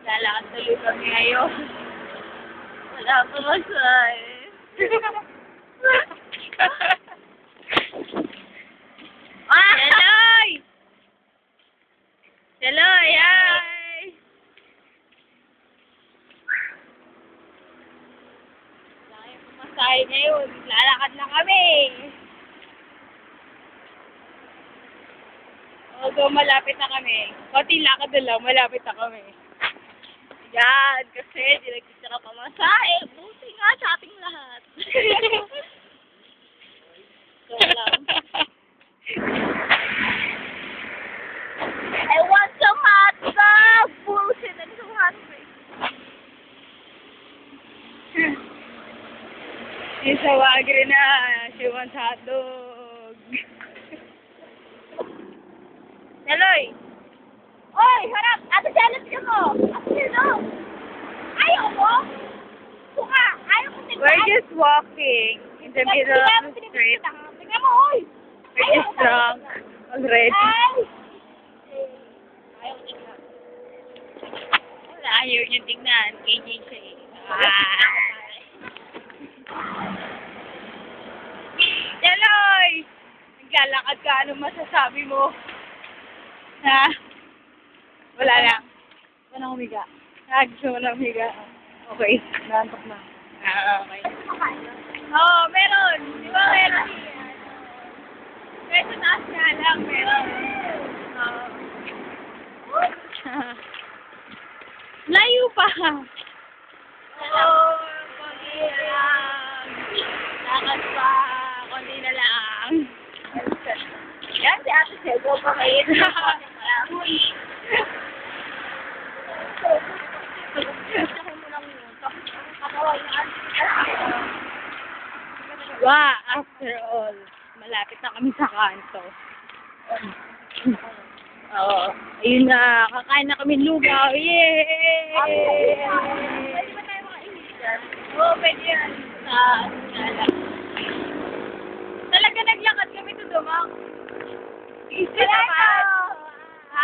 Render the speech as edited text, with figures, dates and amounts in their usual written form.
Lalakad tuloy kami ngayon. Wala pa masay. Helloy! Helloy, hi! Wala kayong pumasahe ngayon. Lalakad na kami. Although malapit na kami. Konting lakad na lang, malapit na kami. Yan, kasi di nagkita ka pamasahe. Buti nga sa ating lahat. So lang. I want some hot dog! Bullshit! I need some hot dog. Isa wagre na. She wants hot dog. Heloy! Oy! Harap! Ate Janet ka mo! Ate Janet! Ayaw mo? Buka! Ayaw ko tingnan! We're just walking in the middle of the street. Tingnan mo, oy! We're just drunk already. Ay! Ayaw ko tingnan. Wala, ayaw niyo tingnan. KJJ. Heloy! Naglalakad ka. Ano masasabi mo? Ha? Wala lang. Gusto na humiga. Gusto mo na humiga. Okay. Naantok na. Okay. Oo, meron. Di ba meron? Medyo taas nga lang. Meron. Layo pa. Oo. Konti lang. Lakad pa. Konti na lang. Yan, si Ate Sego pa kayo. Wow, after all, malapit na kami sa kanto. Oo. Ayun na, kakain na kami lugaw. Yay! Pwede ba tayo makainisan? Oo, pwede yan. Talaga naglakad kami to Dumang. Easy naman.